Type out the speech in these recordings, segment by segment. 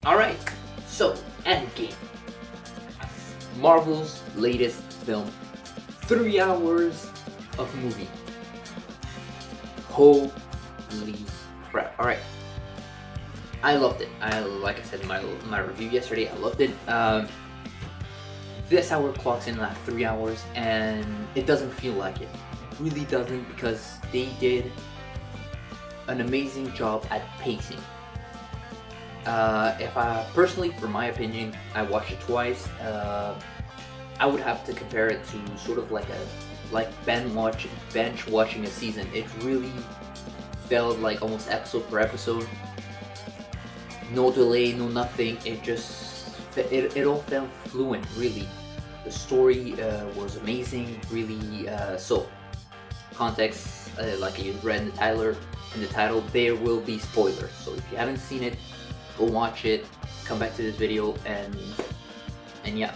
Alright, so EndGame. Marvel's latest film. 3 hours of movie. Holy crap. Alright. I loved it. Like I said in my review yesterday, I loved it. This hour clocks in at 3 hours and it doesn't feel like it. It really doesn't, because they did an amazing job at pacing. If I personally, for my opinion, I watched it twice. I would have to compare it to sort of like bench watching a season. It really felt like almost episode per episode. No delay, no nothing. It all felt fluent, really. The story was amazing, really. So, context, like you read in the title, there will be spoilers. So if you haven't seen it, go watch it. Come back to this video, and yeah,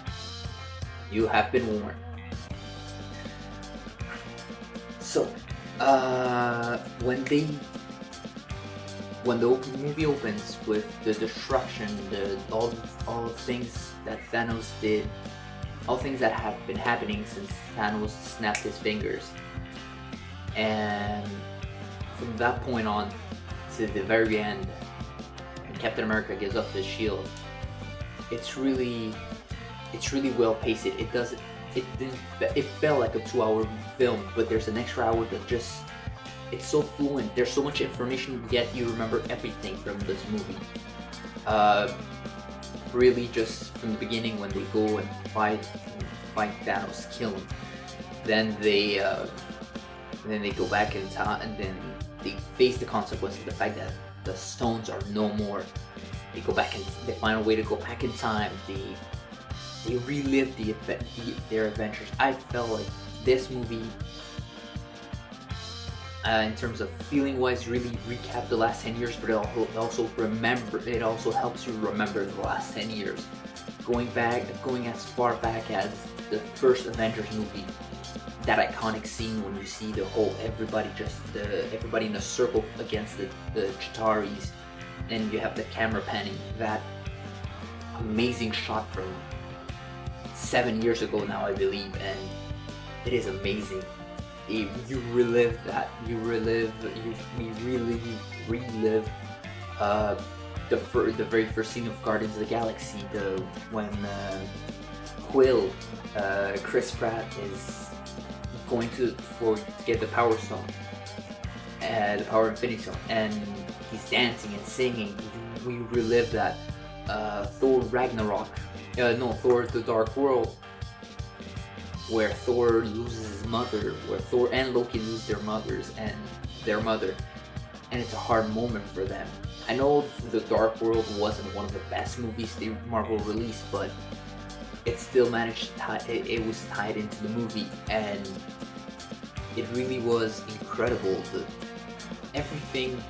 you have been warned. So, when the movie opens with the destruction, all the things that Thanos did, all things that have been happening since Thanos snapped his fingers, and from that point on to the very end, and Captain America gives up his shield, it's really well paced. It felt like a 2-hour film, but there's an extra hour that just, it's so fluent. There's so much information, yet you remember everything from this movie. Really, just from the beginning, when they go and fight Thanos, kill him. Then they go back in time, and then they face the consequences of the fact that the stones are no more. They go back and they find a way to go back in time. They relive their adventures. I felt like this movie, in terms of feeling wise, really recapped the last 10 years, but it also helps you remember the last 10 years. Going as far back as the first Avengers movie, that iconic scene when you see everybody in a circle against the Chitaris, and you have the camera panning, that amazing shot from 7 years ago now, I believe, and it is amazing. You relive that. We really relive the very first scene of Guardians of the Galaxy, when Quill, Chris Pratt, is going to get the Power Stone, the Power Infinity Stone, and he's dancing and singing. We relive that. Thor Ragnarok, Thor the Dark World, where Thor loses his mother, where Thor and Loki lose their mothers and their mother, and it's a hard moment for them. I know the Dark World wasn't one of the best movies Marvel released, but it still managed to it was tied into the movie, and it really was incredible. Everything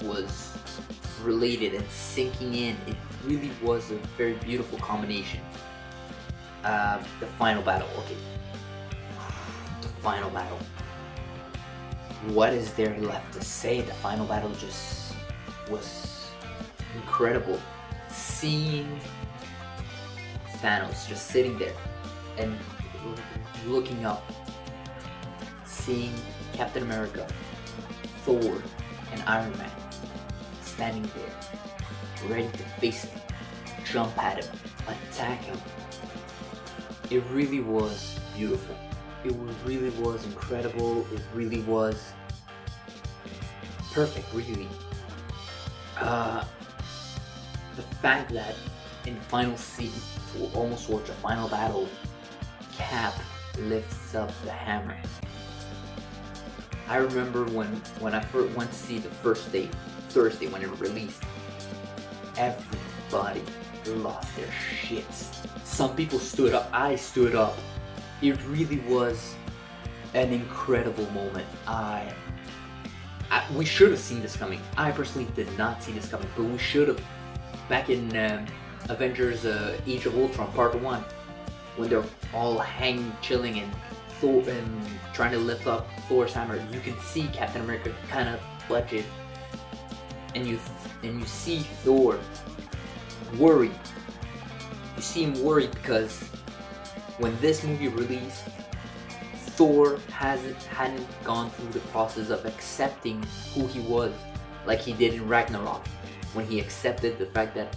was related and sinking in. It really was a very beautiful combination. The final battle, okay. The final battle. What is there left to say? The final battle just was incredible. Seeing Thanos just sitting there and looking up, seeing Captain America, Thor, and Iron Man standing there, ready to face him, jump at him, attack him. It really was beautiful. It really was incredible. It really was perfect, really. The fact that in the final scene, almost towards the final battle, Cap lifts up the hammer. I remember when I first went to see the first day, Thursday, when it released, everybody lost their shits. Some people stood up. I stood up. It really was an incredible moment. We should have seen this coming. I personally did not see this coming, but we should have. Back in Avengers Age of Ultron Part 1, when they're all chilling, and Thor and trying to lift up Thor's hammer, you can see Captain America kind of budget, and you see Thor worried. You see him worried because when this movie released, Thor hadn't gone through the process of accepting who he was like he did in Ragnarok, when he accepted the fact that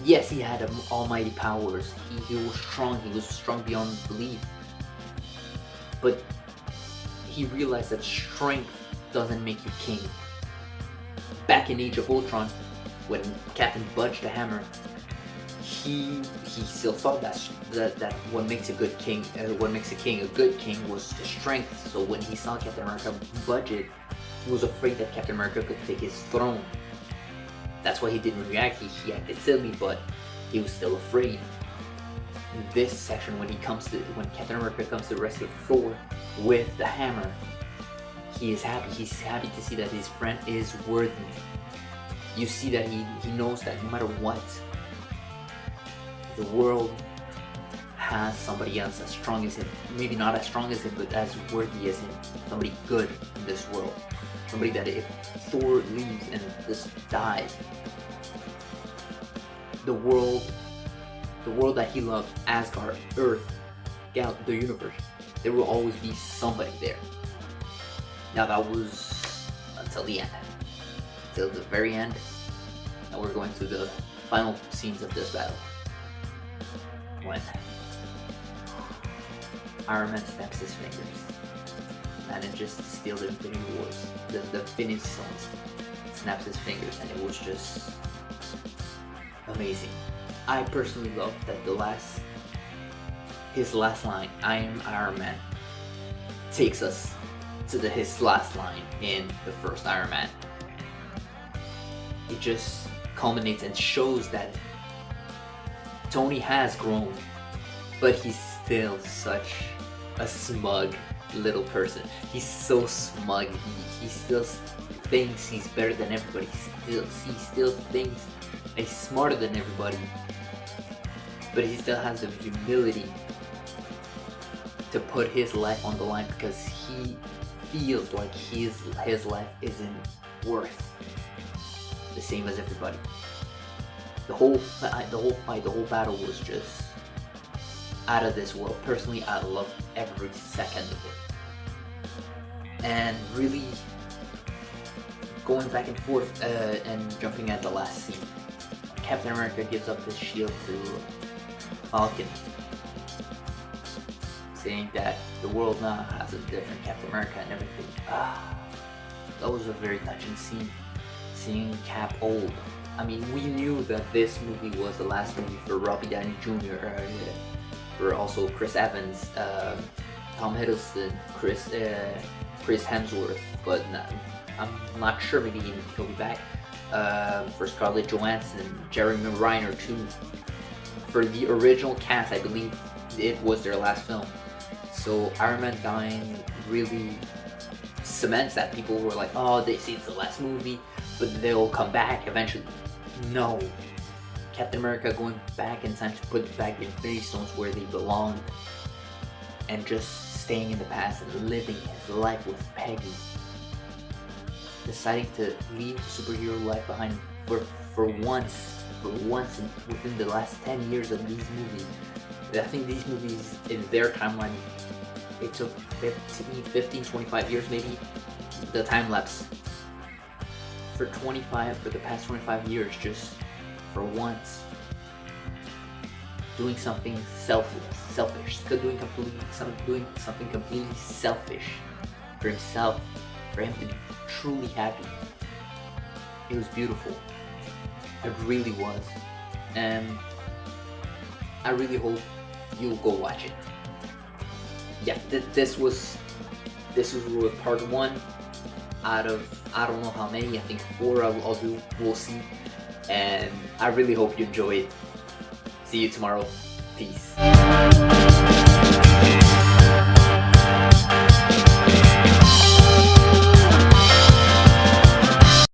yes, he had almighty powers, he was strong beyond belief, but he realized that strength doesn't make you king. Back in Age of Ultron, when Captain budged the hammer, he still thought that what makes a good king, what makes a king a good king, was the strength. So when he saw Captain America budge it, he was afraid that Captain America could take his throne. That's why he didn't react. He acted silly, but he was still afraid. In this section, when Captain America comes to rescue Thor with the hammer, he is happy. He's happy to see that his friend is worthy. You see that he knows that no matter what, the world has somebody else as strong as him. Maybe not as strong as him, but as worthy as him. Somebody good in this world. Somebody that if Thor leaves and just dies, the world that he loved, Asgard, Earth, the universe, there will always be somebody there. Now that was until the end. Till the very end. Now we're going to the final scenes of this battle. When Iron Man snaps his fingers, manages to steal the Infinity Wars, the Infinity Stones, snaps his fingers, and it was just amazing. I personally love that his last line, "I am Iron Man," takes us to his last line in the first Iron Man. It just culminates and shows that Tony has grown, but he's still such a smug little person. He's so smug. He still thinks he's better than everybody. He still thinks he's smarter than everybody. But he still has the humility to put his life on the line because he feels like his life isn't worth the same as everybody. The whole fight, the whole battle was just out of this world. Personally, I loved every second of it. And really going back and forth and jumping at the last scene. Captain America gives up his shield to Falcon, saying that the world now has a different Captain America and everything. That was a very touching scene. Seeing Cap old. I mean, we knew that this movie was the last movie for Robbie Downey Jr., for also Chris Evans, Tom Hiddleston, Chris Hemsworth, but I'm not sure, maybe he'll be back. For Scarlett Johansson, Jeremy Renner too. For the original cast, I believe it was their last film. So Iron Man dying really cements that. People were like, oh, they see it's the last movie, but they'll come back eventually. No. Captain America going back in time to put back the Infinity Stones where they belong, and just staying in the past and living his life with Peggy. Deciding to leave superhero life behind for once within the last 10 years of these movies. I think these movies, in their timeline, it took 15, 25 years maybe, the time lapse. For the past 25 years, just for once, doing something selfish, doing something completely selfish for himself, for him to be truly happy. It was beautiful. It really was, and I really hope you'll go watch it. Yeah, this was part 1 out of I don't know how many. I think 4 I'll do. We'll see. And I really hope you enjoy it. See you tomorrow. Peace.